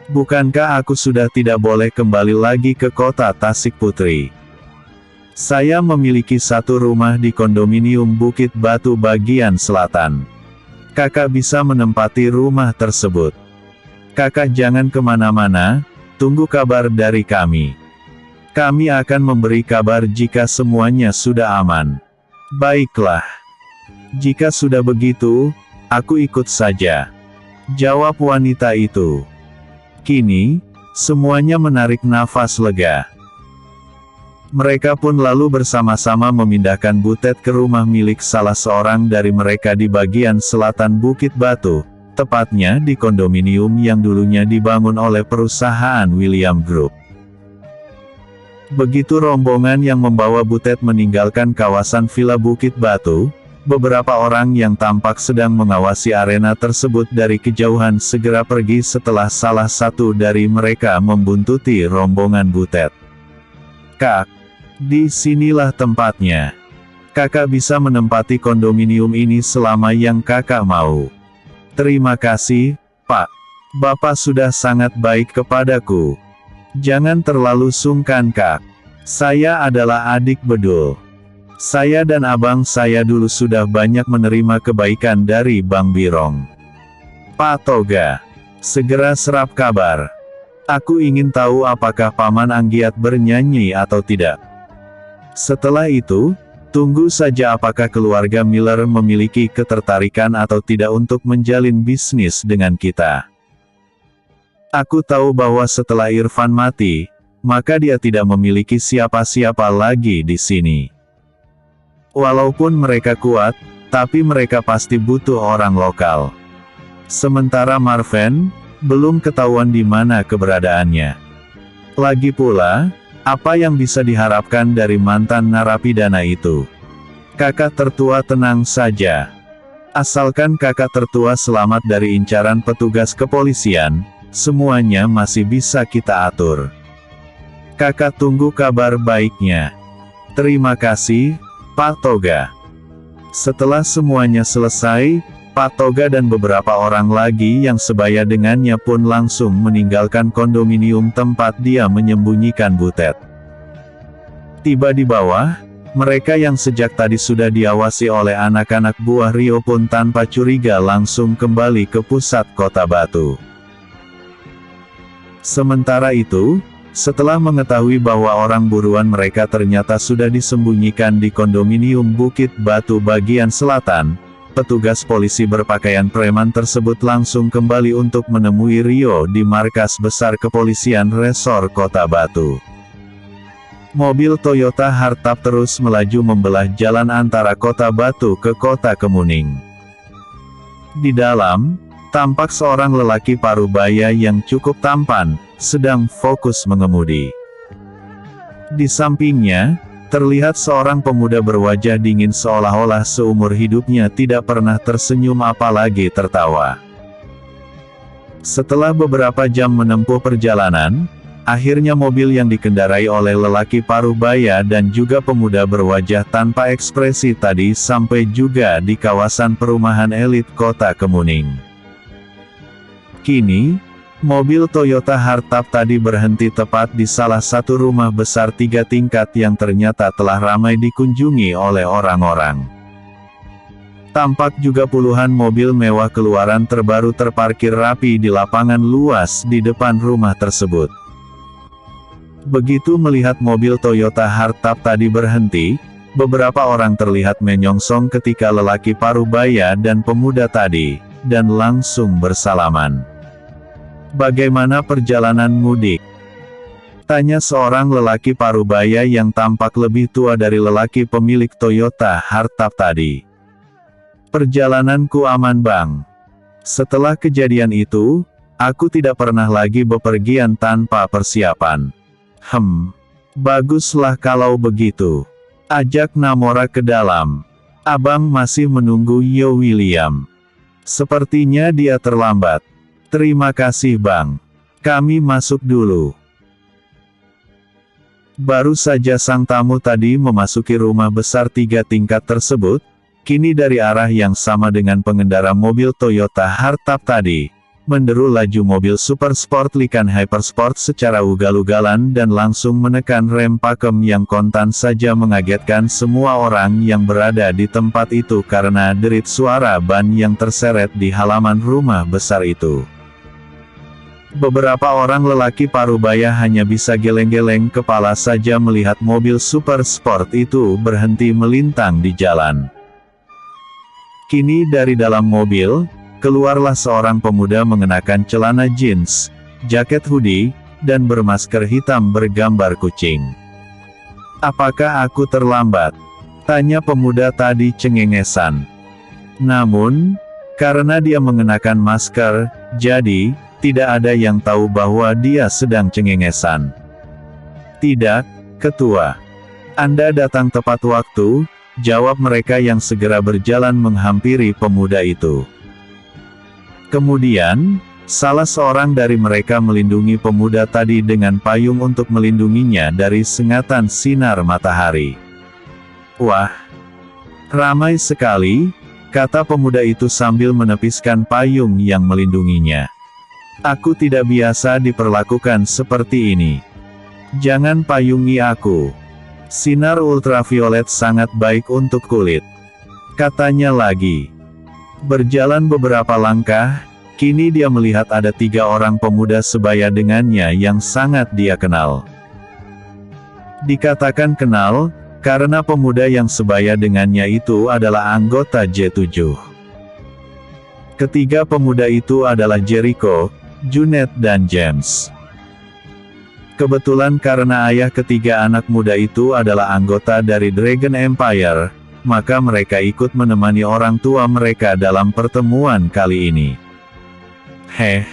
Speaker 1: Bukankah aku sudah tidak boleh kembali lagi ke kota Tasik Putri? Saya memiliki satu rumah di kondominium Bukit Batu bagian selatan. Kakak bisa menempati rumah tersebut. Kakak jangan kemana-mana, tunggu kabar dari kami. Kami akan memberi kabar jika semuanya sudah aman. Baiklah. Jika sudah begitu, aku ikut saja. Jawab wanita itu. Kini, semuanya menarik nafas lega. Mereka pun lalu bersama-sama memindahkan butet ke rumah milik salah seorang dari mereka di bagian selatan Bukit Batu, tepatnya di kondominium yang dulunya dibangun oleh perusahaan William Group. Begitu rombongan yang membawa Butet meninggalkan kawasan Villa Bukit Batu, beberapa orang yang tampak sedang mengawasi arena tersebut dari kejauhan segera pergi setelah salah satu dari mereka membuntuti rombongan Butet. "Kak, di sinilah tempatnya. Kakak bisa menempati kondominium ini selama yang kakak mau." "Terima kasih, Pak. Bapak sudah sangat baik kepadaku. Jangan terlalu sungkan, Kak. Saya adalah adik bedul. Saya dan abang saya dulu sudah banyak menerima kebaikan dari Bang Birong." "Pak Toga, segera serap kabar. Aku ingin tahu apakah Paman Anggiat bernyanyi atau tidak. Setelah itu, tunggu saja apakah keluarga Miller memiliki ketertarikan atau tidak untuk menjalin bisnis dengan kita. Aku tahu bahwa setelah Irfan mati, maka dia tidak memiliki siapa-siapa lagi di sini. Walaupun mereka kuat, tapi mereka pasti butuh orang lokal. Sementara Marven, belum ketahuan di mana keberadaannya. Lagi pula, apa yang bisa diharapkan dari mantan narapidana itu? Kakak tertua tenang saja. Asalkan kakak tertua selamat dari incaran petugas kepolisian, semuanya masih bisa kita atur. Kakak tunggu kabar baiknya. Terima kasih, Pak Toga." Setelah semuanya selesai, Pak Toga dan beberapa orang lagi yang sebaya dengannya pun langsung meninggalkan kondominium tempat dia menyembunyikan Butet. Tiba di bawah, mereka yang sejak tadi sudah diawasi oleh anak-anak buah Rio pun tanpa curiga langsung kembali ke pusat kota Batu. Sementara itu, setelah mengetahui bahwa orang buruan mereka ternyata sudah disembunyikan di kondominium Bukit Batu bagian selatan, petugas polisi berpakaian preman tersebut langsung kembali untuk menemui Rio di markas besar kepolisian Resor Kota Batu. Mobil Toyota Hartap terus melaju membelah jalan antara Kota Batu ke Kota Kemuning. Di dalam, tampak seorang lelaki parubaya yang cukup tampan, sedang fokus mengemudi. Di sampingnya, terlihat seorang pemuda berwajah dingin seolah-olah seumur hidupnya tidak pernah tersenyum apalagi tertawa. Setelah beberapa jam menempuh perjalanan, akhirnya mobil yang dikendarai oleh lelaki parubaya dan juga pemuda berwajah tanpa ekspresi tadi sampai juga di kawasan perumahan elit Kota Kemuning. Kini, mobil Toyota Hartap tadi berhenti tepat di salah satu rumah besar 3 tingkat yang ternyata telah ramai dikunjungi oleh orang-orang. Tampak juga puluhan mobil mewah keluaran terbaru terparkir rapi di lapangan luas di depan rumah tersebut. Begitu melihat mobil Toyota Hartap tadi berhenti, beberapa orang terlihat menyongsong ketika lelaki parubaya dan pemuda tadi, dan langsung bersalaman. "Bagaimana perjalanan mudik?" tanya seorang lelaki parubaya yang tampak lebih tua dari lelaki pemilik Toyota Hartap tadi. "Perjalananku aman, Bang. Setelah kejadian itu, aku tidak pernah lagi bepergian tanpa persiapan." Baguslah kalau begitu. Ajak Namora ke dalam. Abang masih menunggu Yo William. Sepertinya dia terlambat. Terima kasih, Bang. Kami masuk dulu." Baru saja sang tamu tadi memasuki rumah besar 3 tingkat tersebut, kini dari arah yang sama dengan pengendara mobil Toyota Hartap tadi, menderu laju mobil super sport Lykan Hypersport secara ugal-ugalan dan langsung menekan rem pakem yang kontan saja mengagetkan semua orang yang berada di tempat itu karena derit suara ban yang terseret di halaman rumah besar itu. Beberapa orang lelaki parubaya hanya bisa geleng-geleng kepala saja melihat mobil super sport itu berhenti melintang di jalan. Kini dari dalam mobil, keluarlah seorang pemuda mengenakan celana jeans, jaket hoodie, dan bermasker hitam bergambar kucing. "Apakah aku terlambat?" tanya pemuda tadi cengengesan. Namun, karena dia mengenakan masker, jadi tidak ada yang tahu bahwa dia sedang cengengesan. "Tidak, Ketua. Anda datang tepat waktu, jawab mereka yang segera berjalan menghampiri pemuda itu. Kemudian, salah seorang dari mereka melindungi pemuda tadi dengan payung untuk melindunginya dari sengatan sinar matahari. Wah, ramai sekali, kata pemuda itu sambil menepiskan payung yang melindunginya. Aku tidak biasa diperlakukan seperti ini. Jangan payungi aku. Sinar ultraviolet sangat baik untuk kulit. Katanya lagi. Berjalan beberapa langkah, kini dia melihat ada 3 orang pemuda sebaya dengannya yang sangat dia kenal. Dikatakan kenal, karena pemuda yang sebaya dengannya itu adalah anggota J7. Ketiga pemuda itu adalah Jericho, Junet dan James. Kebetulan karena ayah ketiga anak muda itu adalah anggota dari Dragon Empire, maka mereka ikut menemani orang tua mereka dalam pertemuan kali ini. Heh,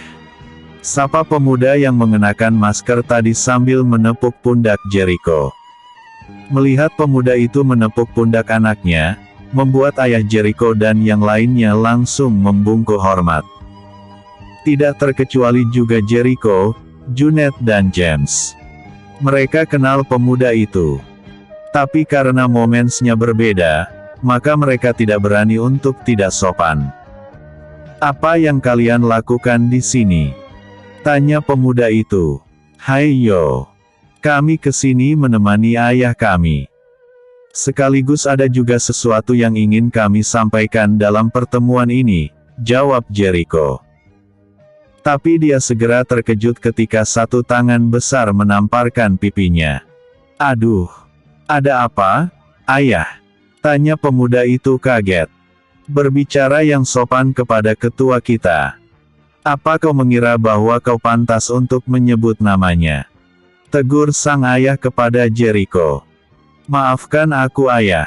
Speaker 1: sapa pemuda yang mengenakan masker tadi sambil menepuk pundak Jericho. Melihat pemuda itu menepuk pundak anaknya, membuat ayah Jericho dan yang lainnya langsung membungkuk hormat. Tidak terkecuali juga Jericho, Junet dan James. Mereka kenal pemuda itu. Tapi karena momennya berbeda, maka mereka tidak berani untuk tidak sopan. Apa yang kalian lakukan di sini? Tanya pemuda itu. Hai yo. Kami kesini menemani ayah kami. Sekaligus ada juga sesuatu yang ingin kami sampaikan dalam pertemuan ini, jawab Jericho. Tapi dia segera terkejut ketika satu tangan besar menamparkan pipinya. Aduh, ada apa, ayah? Tanya pemuda itu kaget. Berbicara yang sopan kepada ketua kita. Apa kau mengira bahwa kau pantas untuk menyebut namanya? Tegur sang ayah kepada Jericho. Maafkan aku ayah.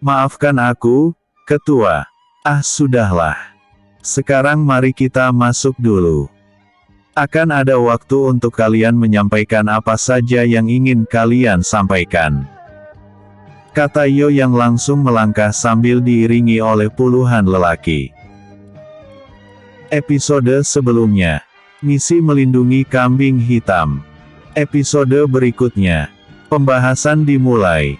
Speaker 1: Maafkan aku, ketua. Ah sudahlah. Sekarang mari kita masuk dulu. Akan ada waktu untuk kalian menyampaikan apa saja yang ingin kalian sampaikan. Kata Yo yang langsung melangkah sambil diiringi oleh puluhan lelaki. Episode sebelumnya. Misi melindungi kambing hitam. Episode berikutnya. Pembahasan dimulai.